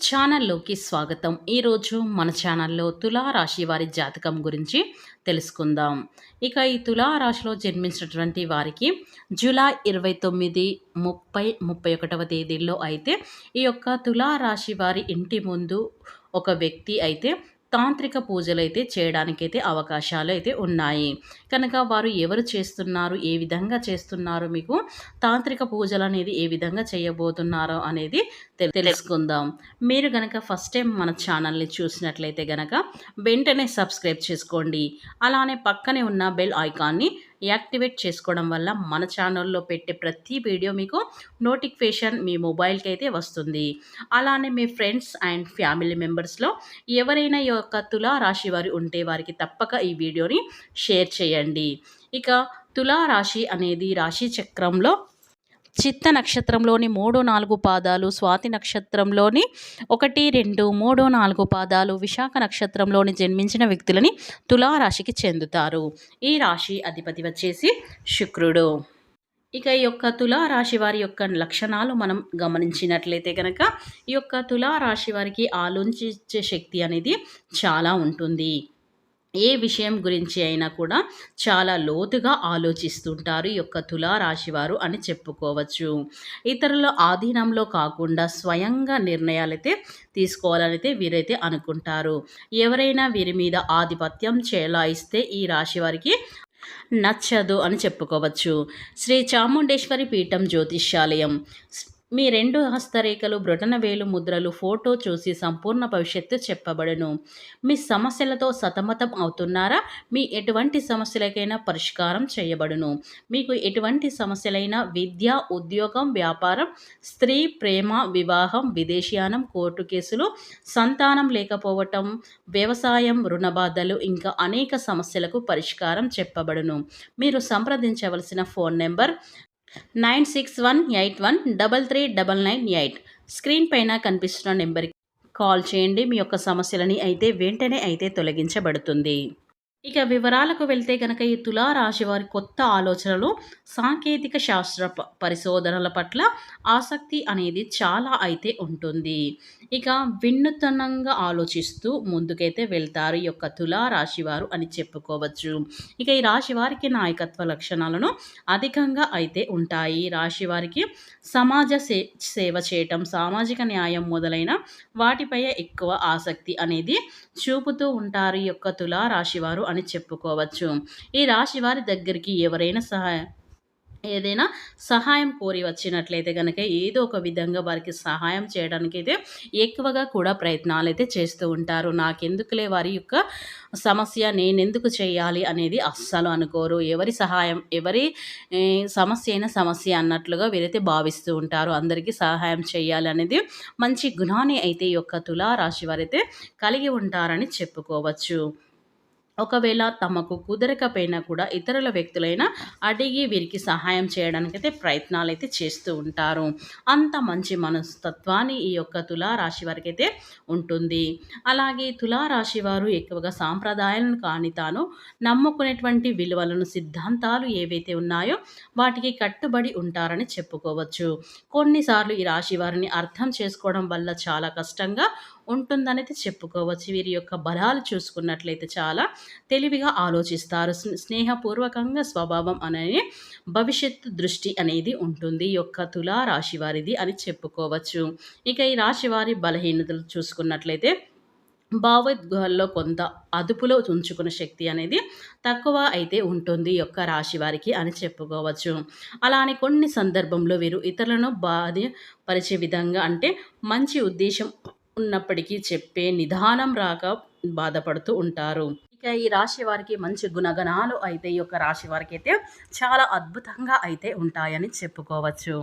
ఛానల్లోకి స్వాగతం. ఈరోజు మన ఛానల్లో తులారాశి వారి జాతకం గురించి తెలుసుకుందాం. ఇక ఈ తులారాశిలో జన్మించినటువంటి వారికి జూలై 29, 30, 31వ తేదీల్లో అయితే ఈ యొక్క తులారాశి వారి ఇంటి ముందు ఒక వ్యక్తి అయితే తాంత్రిక పూజలైతే చేయడానికైతే అవకాశాలైతే ఉన్నాయి. కనుక వారు ఎవరు చేస్తున్నారు? ఏ విధంగా చేస్తున్నారు? మీకు తాంత్రిక పూజలనేది ఏ విధంగా చేయబోతున్నారో అనేది తెలుసుకుందాం. మీరు గనక ఫస్ట్ టైం మన ఛానల్‌ని చూసినట్లయితే గనక వెంటనే సబ్స్క్రైబ్ చేసుకోండి. అలానే పక్కనే ఉన్న బెల్ ఐకాన్‌ని యాక్టివేట్ చేసుకోవడం వల్ల మన ఛానల్లో పెట్టే ప్రతి వీడియో మీకు నోటిఫికేషన్ మీ మొబైల్‌కి అయితే వస్తుంది. అలానే మీ ఫ్రెండ్స్ అండ్ ఫ్యామిలీ మెంబర్స్‌లో ఎవరైనా ఈ యొక్క తులా రాశి వారు ఉంటే వారికి తప్పక ఈ వీడియోని షేర్ చేయండి. ఇక తులా రాశి అనేది రాశి చక్రంలో చిత్త నక్షత్రంలోని 3, 4 పాదాలు, స్వాతి నక్షత్రంలోని 1, 2, 3, 4 పాదాలు, విశాఖ నక్షత్రంలోని జన్మించిన వ్యక్తులని తులారాశికి చెందుతారు. ఈ రాశి అధిపతి వచ్చేసి శుక్రుడు. ఇక ఈ యొక్క తులారాశి వారి యొక్క లక్షణాలు మనం గమనించినట్లయితే కనుక ఈ యొక్క తులారాశి వారికి ఆలోచించే శక్తి అనేది చాలా ఉంటుంది. ఏ విషయం గురించి అయినా కూడా చాలా లోతుగా ఆలోచిస్తుంటారు ఈ యొక్క తులారాశి వారు అని చెప్పుకోవచ్చు. ఇతరుల ఆధీనంలో కాకుండా స్వయంగా నిర్ణయాలైతే తీసుకోవాలనైతే వీరైతే అనుకుంటారు. ఎవరైనా వీరి మీద ఆధిపత్యం చెలాయిస్తే ఈ రాశి వారికి నచ్చదు అని చెప్పుకోవచ్చు. శ్రీ చాముండేశ్వరి పీఠం జ్యోతిష్యాలయం మీ 2 హస్తరేఖలు, బ్రొటనవేలు ముద్రలు, ఫోటో చూసి సంపూర్ణ భవిష్యత్తు చెప్పబడును. మీ సమస్యలతో సతమతం అవుతున్నారా? మీ ఎటువంటి సమస్యలకైనా పరిష్కారం చేయబడును. మీకు ఎటువంటి సమస్యలైనా విద్య, ఉద్యోగం, వ్యాపారం, స్త్రీ, ప్రేమ, వివాహం, విదేశీయానం, కోర్టు కేసులు, సంతానం లేకపోవటం, వ్యవసాయం, రుణబాధలు ఇంకా అనేక సమస్యలకు పరిష్కారం చెప్పబడును. మీరు సంప్రదించవలసిన ఫోన్ నెంబర్ 9618133998. స్క్రీన్ పైన కనిపిస్తున్న నెంబర్కి కాల్ చేయండి. మీ యొక్క సమస్యలని అయితే వెంటనే అయితే తొలగించబడుతుంది. ఇక వివరాలకు వెళ్తే కనుక ఈ తులారాశి వారి కొత్త ఆలోచనలు, సాంకేతిక శాస్త్ర పరిశోధనల పట్ల ఆసక్తి అనేది చాలా అయితే ఉంటుంది. ఇక వినూత్నంగా ఆలోచిస్తూ ముందుకైతే వెళ్తారు ఈ యొక్క తులారాశి వారు అని చెప్పుకోవచ్చు. ఇక ఈ రాశి వారికి నాయకత్వ లక్షణాలను అధికంగా అయితే ఉంటాయి. రాశి వారికి సమాజ సేవ చేయటం, సామాజిక న్యాయం మొదలైన వాటిపై ఎక్కువ ఆసక్తి అనేది చూపుతూ ఉంటారు ఈ యొక్క తులారాశి వారు అని చెప్పుకోవచ్చు. ఈ రాశి వారి దగ్గరికి ఏదైనా సహాయం కోరి వచ్చినట్లయితే కనుక ఏదో ఒక విధంగా వారికి సహాయం చేయడానికి అయితే ఎక్కువగా కూడా ప్రయత్నాలు అయితే చేస్తూ ఉంటారు. నాకెందుకులే వారి యొక్క సమస్య నేనెందుకు చేయాలి అనేది అస్సలు అనుకోరు. ఎవరి సహాయం ఎవరి సమస్య అయినా సమస్య అన్నట్లుగా వీరైతే భావిస్తూ ఉంటారు. అందరికీ సహాయం చేయాలి అనేది మంచి గుణాన్ని అయితే ఈ యొక్క తులారాశి వారైతే కలిగి ఉంటారని చెప్పుకోవచ్చు. ఒకవేళ తమకు కుదరకపోయినా కూడా ఇతరుల వ్యక్తులైనా అడిగి వీరికి సహాయం చేయడానికైతే ప్రయత్నాలు అయితే చేస్తూ ఉంటారు. అంత మంచి మనస్తత్వాన్ని ఈ యొక్క తులారాశి వారికి అయితే ఉంటుంది. అలాగే తులారాశి వారు ఎక్కువగా సాంప్రదాయాలను కానీ తాను నమ్ముకునేటువంటి విలువలను, సిద్ధాంతాలు ఏవైతే ఉన్నాయో వాటికి కట్టుబడి ఉంటారని చెప్పుకోవచ్చు. కొన్నిసార్లు ఈ రాశి వారిని అర్థం చేసుకోవడం వల్ల చాలా కష్టంగా ఉంటుందనైతే చెప్పుకోవచ్చు. వీరి యొక్క బలాలు చూసుకున్నట్లయితే చాలా తెలివిగా ఆలోచిస్తారు. స్నేహపూర్వకంగా స్వభావం అనే భవిష్యత్తు దృష్టి అనేది ఉంటుంది ఈ యొక్క తులా రాశి వారిది అని చెప్పుకోవచ్చు. ఇక ఈ రాశి వారి బలహీనతలు చూసుకున్నట్లయితే భావోద్వేగాల్లో కొంత అదుపులో ఉంచుకునే శక్తి అనేది తక్కువ అయితే ఉంటుంది ఈ యొక్క రాశి వారికి అని చెప్పుకోవచ్చు. అలానే కొన్ని సందర్భంలో వీరు ఇతరులను బాధపరిచే విధంగా అంటే మంచి ఉద్దేశం ఉన్నప్పటికీ చెప్పే నిదానం రాక బాధపడుతూ ఉంటారు. ఇక ఈ రాశి వారికి మంచి గుణగణాలు అయితే ఈ యొక్క రాశి వారికి అయితే చాలా అద్భుతంగా అయితే ఉంటాయని చెప్పుకోవచ్చు.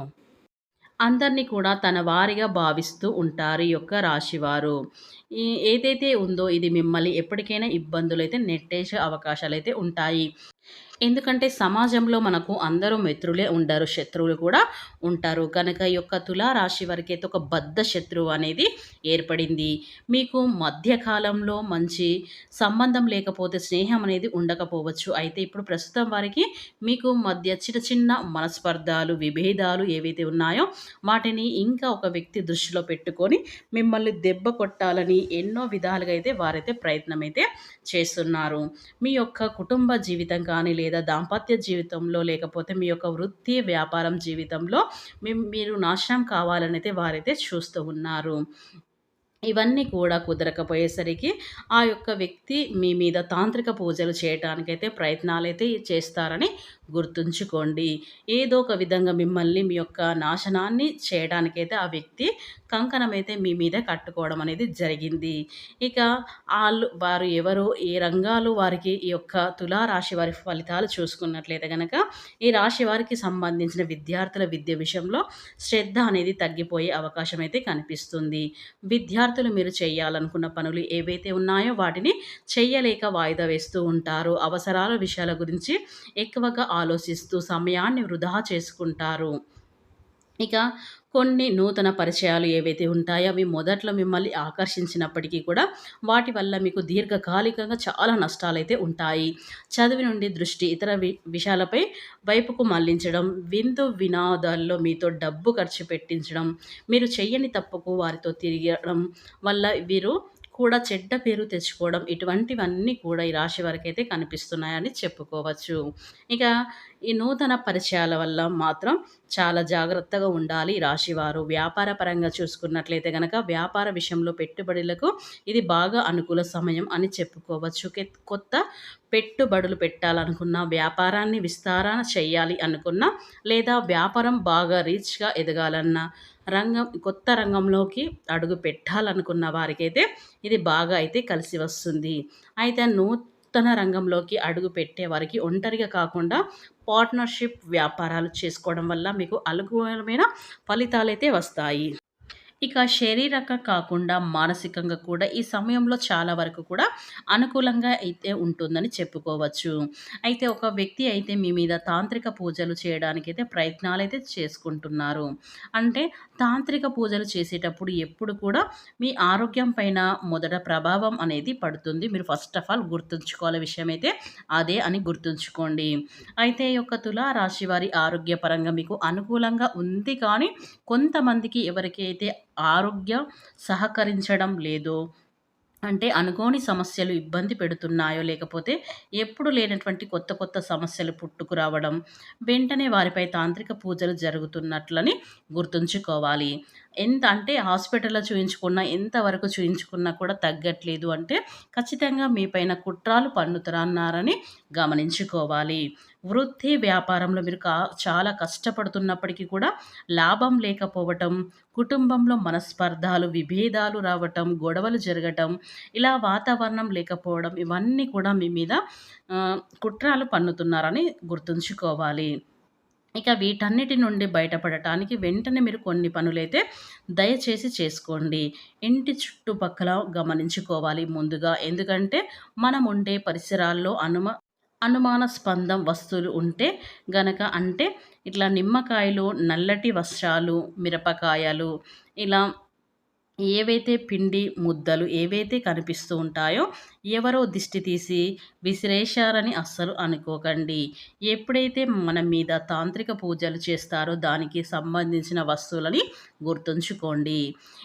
అందరినీ కూడా తన వారిగా భావిస్తూ ఉంటారు ఈ యొక్క రాశివారు. ఏదైతే ఉందో ఇది మిమ్మల్ని ఎప్పటికైనా ఇబ్బందులైతే నెట్టేసే అవకాశాలైతే ఉంటాయి. ఎందుకంటే సమాజంలో మనకు అందరూ మిత్రులే ఉండరు. శత్రువులు కూడా ఉంటారు. కనుక ఈ యొక్క తులా రాశి వారికైతే ఒక బద్ధ శత్రువు అనేది ఏర్పడింది. మీకు మధ్య కాలంలో మంచి సంబంధం లేకపోతే స్నేహం అనేది ఉండకపోవచ్చు. అయితే ఇప్పుడు ప్రస్తుతం వారికి మీకు మధ్య చిన్న చిన్న మనస్పర్ధాలు, విభేదాలు ఏవైతే ఉన్నాయో వాటిని ఇంకా ఒక వ్యక్తి దృష్టిలో పెట్టుకొని మిమ్మల్ని దెబ్బ కొట్టాలని ఎన్నో విధాలుగా అయితే వారైతే ప్రయత్నమైతే చేస్తున్నారు. మీ యొక్క కుటుంబ జీవితం కానీ లేదా దాంపత్య జీవితంలో లేకపోతే మీ యొక్క వృత్తి, వ్యాపారం జీవితంలో మీరు నాశనం కావాలనైతే వారైతే చూస్తూ ఉన్నారు. ఇవన్నీ కూడా కుదరకపోయేసరికి ఆ యొక్క వ్యక్తి మీ మీద తాంత్రిక పూజలు చేయటానికైతే ప్రయత్నాలైతే చేస్తారని గుర్తుంచుకోండి. ఏదో ఒక విధంగా మిమ్మల్ని మీ యొక్క నాశనాన్ని చేయడానికైతే ఆ వ్యక్తి కంకణమైతే మీ మీద కట్టుకోవడం అనేది జరిగింది. ఇక వారు ఎవరో, ఏ రంగాలు వారికి ఈ యొక్క తులా రాశి వారి ఫలితాలు చూసుకున్నట్లయితే గనక ఈ రాశి వారికి సంబంధించిన విద్యార్థుల విద్య విషయంలో శ్రద్ధ అనేది తగ్గిపోయే అవకాశం అయితే కనిపిస్తుంది. విద్యార్థులు మీరు చేయాలనుకున్న పనులు ఏవైతే ఉన్నాయో వాటిని చెయ్యలేక వాయిదా వేస్తూ ఉంటారు. అవసరాల విషయాల గురించి ఎక్కువగా ఆలోచిస్తూ సమయాన్ని వృధా చేసుకుంటారు. ఇక కొన్ని నూతన పరిచయాలు ఏవైతే ఉంటాయో అవి మొదట్లో మిమ్మల్ని ఆకర్షించినప్పటికీ కూడా వాటి వల్ల మీకు దీర్ఘకాలికంగా చాలా నష్టాలైతే ఉంటాయి. చదువు నుండి దృష్టి ఇతర విషయాలపై వైపుకు మళ్లించడం, విందు వినోదాల్లో మీతో డబ్బు ఖర్చు పెట్టించడం, మీరు చెయ్యని తప్పుకు వారితో తిరగడం వల్ల వీరు కూడా చెడ్డ పేరు తెచ్చుకోవడం, ఇటువంటివన్నీ కూడా ఈ రాశి వారికైతే కనిపిస్తున్నాయని చెప్పుకోవచ్చు. ఇక ఈ నూతన పరిచయాల వల్ల మాత్రం చాలా జాగ్రత్తగా ఉండాలి ఈ రాశివారు. వ్యాపార పరంగా చూసుకున్నట్లయితే గనక వ్యాపార విషయంలో పెట్టుబడులకు ఇది బాగా అనుకూల సమయం అని చెప్పుకోవచ్చు. కొత్త పెట్టుబడులు పెట్టాలనుకున్న, వ్యాపారాన్ని విస్తరణ చేయాలి అనుకున్న, లేదా వ్యాపారం బాగా రీచ్‌గా ఎదగాలన్నా, కొత్త రంగంలోకి అడుగు పెట్టాలనుకున్న వారికైతే ఇది బాగా అయితే కలిసి వస్తుంది. అయితే నూతన రంగంలోకి అడుగు పెట్టే వారికి ఒంటరిగా కాకుండా పార్ట్నర్‌షిప్ వ్యాపారాలు చేసుకోవడం వల్ల మీకు అనుకూలమైన ఫలితాలైతే వస్తాయి. ఇక శారీరక కాకుండా మానసికంగా కూడా ఈ సమయంలో చాలా వరకు కూడా అనుకూలంగా అయితే ఉంటుందని చెప్పుకోవచ్చు. అయితే ఒక వ్యక్తి అయితే మీ మీద తాంత్రిక పూజలు చేయడానికైతే ప్రయత్నాలైతే చేసుకుంటున్నారు. అంటే తాంత్రిక పూజలు చేసేటప్పుడు ఎప్పుడు కూడా మీ ఆరోగ్యం పైన మొదట ప్రభావం అనేది పడుతుంది. మీరు ఫస్ట్ ఆఫ్ ఆల్ గుర్తుంచుకోవాల విషయం అయితే అదే అని గుర్తుంచుకోండి. అయితే ఈ యొక్క తులా రాశి వారి ఆరోగ్యపరంగా మీకు అనుకూలంగా ఉంది కానీ కొంతమందికి ఎవరికైతే ఆరోగ్యం సహకరించడం లేదో, అంటే అనుకోని సమస్యలు ఇబ్బంది పెడుతున్నాయో, లేకపోతే ఎప్పుడు లేనటువంటి కొత్త కొత్త సమస్యలు పుట్టుకురావడం, వెంటనే వారిపై తాంత్రిక పూజలు జరుగుతున్నట్లని గుర్తుంచుకోవాలి. ఎంత అంటే హాస్పిటల్‌లో చూయించుకున్నా, ఎంతవరకు చూయించుకున్నా కూడా తగ్గట్లేదు అంటే ఖచ్చితంగా మీ పైన కుట్రలు పన్నుతున్నారని గమనించుకోవాలి. వృత్తి, వ్యాపారంలో మీరు చాలా కష్టపడుతున్నప్పటికీ కూడా లాభం లేకపోవటం, కుటుంబంలో మనస్పర్ధాలు, విభేదాలు రావటం, గొడవలు జరగటం, ఇలా వాతావరణం లేకపోవడం ఇవన్నీ కూడా మీ మీద కుట్రలు పన్నుతున్నారని గుర్తుంచుకోవాలి. ఇక వీటన్నిటి నుండి బయటపడటానికి వెంటనే మీరు కొన్ని పనులైతే దయచేసి చేసుకోండి. ఇంటి చుట్టుపక్కల గమనించుకోవాలి ముందుగా. ఎందుకంటే మనం ఉండే పరిసరాల్లో అనుమానాస్పదం వస్తువులు ఉంటే గనక, అంటే ఇట్లా నిమ్మకాయలు, నల్లటి వస్త్రాలు, మిరపకాయలు, ఇలా ఏవైతే పిండి ముద్దలు ఏవైతే కనిపిస్తూ ఉంటాయో ఎవరో దిష్టి తీసి విసిరేశారని అస్సలు అనుకోకండి. ఎప్పుడైతే మన మీద తాంత్రిక పూజలు చేస్తారో దానికి సంబంధించిన వస్తువులని గుర్తుంచుకోండి.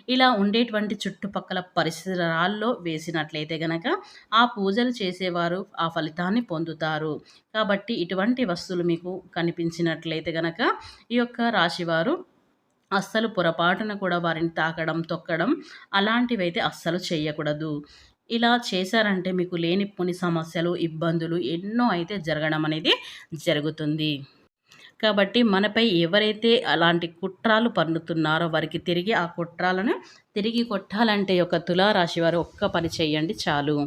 ఇలా ఉండేటువంటి చుట్టుపక్కల పరిసరాల్లో వేసినట్లయితే గనక ఆ పూజలు చేసేవారు ఆ ఫలితాన్ని పొందుతారు. కాబట్టి ఇటువంటి వస్తువులు మీకు కనిపించినట్లయితే గనక ఈ యొక్క రాశివారు అస్సలు పొరపాటున కూడా వారిని తాకడం, తొక్కడం అలాంటివైతే అస్సలు చేయకూడదు. ఇలా చేశారంటే మీకు లేనిపోని సమస్యలు, ఇబ్బందులు ఎన్నో అయితే జరగడం అనేది జరుగుతుంది. కాబట్టి మనపై ఎవరైతే అలాంటి కుట్రలు పన్నుతున్నారో వారికి తిరిగి ఆ కుట్రలను తిరిగి కొట్టాలంటే ఒక తులారాశి వారు ఒక్క పని చేయండి చాలు.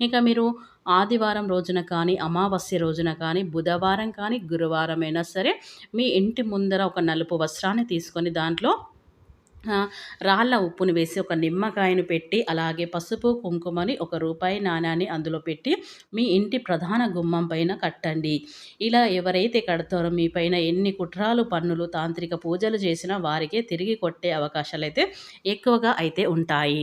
ఇక మీరు ఆదివారం రోజున కానీ, అమావాస్య రోజున కానీ, బుధవారం కానీ, గురువారం అయినా సరే మీ ఇంటి ముందర ఒక నలుపు వస్త్రాన్ని తీసుకొని దాంట్లో రాళ్ళ ఉప్పుని వేసి ఒక నిమ్మకాయను పెట్టి అలాగే పసుపు కుంకుమని ఒక రూపాయి నాణాన్ని అందులో పెట్టి మీ ఇంటి ప్రధాన గుమ్మం పైన కట్టండి. ఇలా ఎవరైతే కడతారో మీ పైన ఎన్ని కుట్రాలు పన్నులు తాంత్రిక పూజలు చేసినా వారికే తిరిగి కొట్టే అవకాశాలైతే ఎక్కువగా అయితే ఉంటాయి.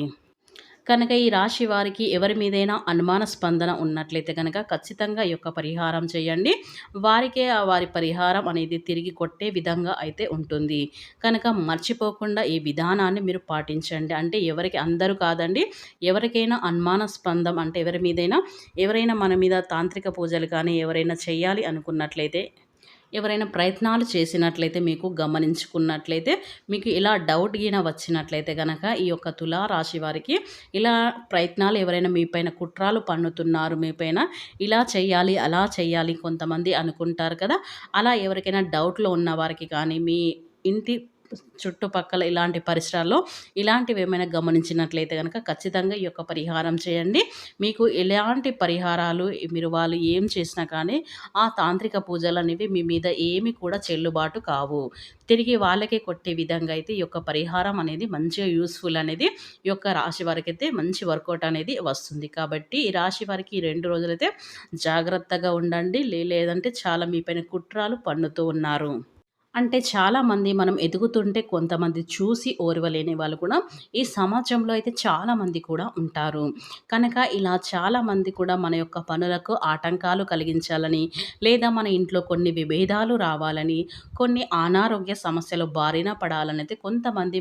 కనుక ఈ రాశి వారికి ఎవరి మీదైనా అనుమాన స్పందన ఉన్నట్లయితే కనుక ఖచ్చితంగా ఈ యొక్క పరిహారం చేయండి. వారికే ఆ వారి పరిహారం అనేది తిరిగి కొట్టే విధంగా అయితే ఉంటుంది. కనుక మర్చిపోకుండా ఈ విధానాన్ని మీరు పాటించండి. అంటే ఎవరికి అందరూ కాదండి. ఎవరికైనా అనుమానాస్పదం అంటే ఎవరైనా మన మీద తాంత్రిక పూజలు కానీ ఎవరైనా చేయాలి అనుకున్నట్లయితే ఎవరైనా ప్రయత్నాలు చేసినట్లయితే మీకు గమనించుకున్నట్లయితే మీకు ఇలా డౌట్ గిన వచ్చినట్లయితే గనక ఈ యొక్క తులా రాశి వారికి ఇలా ప్రయత్నాలు ఎవరైనా మీ పైన కుట్రాలు పన్నుతున్నారు మీ పైన ఇలా చెయ్యాలి అలా చెయ్యాలి కొంతమంది అనుకుంటారు కదా. అలా ఎవరికైనా డౌట్‌లో ఉన్న వారికి కానీ మీ ఇంటి చుట్టుపక్కల ఇలాంటి పరిసరాల్లో ఇలాంటివి ఏమైనా గమనించినట్లయితే గనక ఖచ్చితంగా ఈ యొక్క పరిహారం చేయండి. మీకు ఎలాంటి పరిహారాలు మీరు వాళ్ళు ఏం చేసినా కానీ ఆ తాంత్రిక పూజలనేవి మీ మీద ఏమి కూడా చెల్లుబాటు కావు. తిరిగి వాళ్ళకే కొట్టే విధంగా అయితే ఈ యొక్క పరిహారం అనేది మంచిగా యూజ్‌ఫుల్ అనేది ఈ యొక్క రాశి వారికైతే మంచి వర్కౌట్ అనేది వస్తుంది. కాబట్టి ఈ రాశి వారికి ఈ 2 రోజులైతే జాగ్రత్తగా ఉండండి. లేదంటే చాలా మీ పైన కుట్రలు పన్నుతూ ఉన్నారు. అంటే చాలామంది మనం ఎదుగుతుంటే కొంతమంది చూసి ఓర్వలేని వాళ్ళు కూడా ఈ సమాజంలో అయితే చాలామంది కూడా ఉంటారు. కనుక ఇలా చాలామంది కూడా మన యొక్క పనులకు ఆటంకాలు కలిగించాలని, లేదా మన ఇంట్లో కొన్ని విభేదాలు రావాలని, కొన్ని అనారోగ్య సమస్యలు బారిన పడాలని అయితే కొంతమంది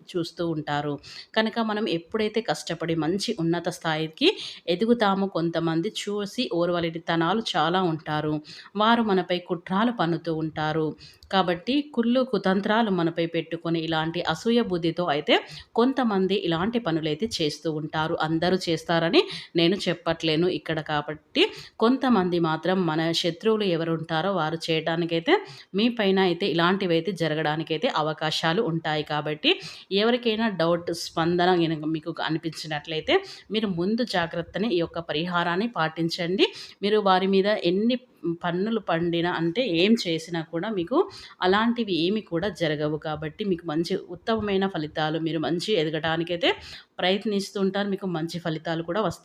చూస్తూ ఉంటారు. కనుక మనం ఎప్పుడైతే కష్టపడి మంచి ఉన్నత స్థాయికి ఎదుగుతామో కొంతమంది చూసి ఓర్వలేనితనాలు చాలా ఉంటారు. వారు మనపై కుట్రలు పన్నుతూ ఉంటారు. కాబట్టి కుళ్ళు కుతంత్రాలు మనపై పెట్టుకొని ఇలాంటి అసూయ బుద్ధితో అయితే కొంతమంది ఇలాంటి పనులైతే చేస్తూ ఉంటారు. అందరూ చేస్తారని నేను చెప్పట్లేను ఇక్కడ. కాబట్టి కొంతమంది మాత్రం మన శత్రువులు ఎవరుంటారో వారు చేయడానికైతే మీ పైన అయితే ఇలాంటివైతే జరగడానికైతే అవకాశాలు ఉంటాయి. కాబట్టి ఎవరికైనా డౌట్ స్పందన గనక మీకు అనిపించినట్లయితే మీరు ముందు జాగ్రత్తని ఈ యొక్క పరిహారాన్ని పాటించండి. మీరు వారి మీద ఎన్ని పన్నులు పండిన అంటే ఏం చేసినా కూడా మీకు అలాంటివి ఏమి కూడా జరగవు. కాబట్టి మీకు మంచి ఉత్తమమైన ఫలితాలు మీరు మంచి ఎదగడానికైతే ప్రయత్నిస్తూ ఉంటారు. మీకు మంచి ఫలితాలు కూడా వస్తాయి.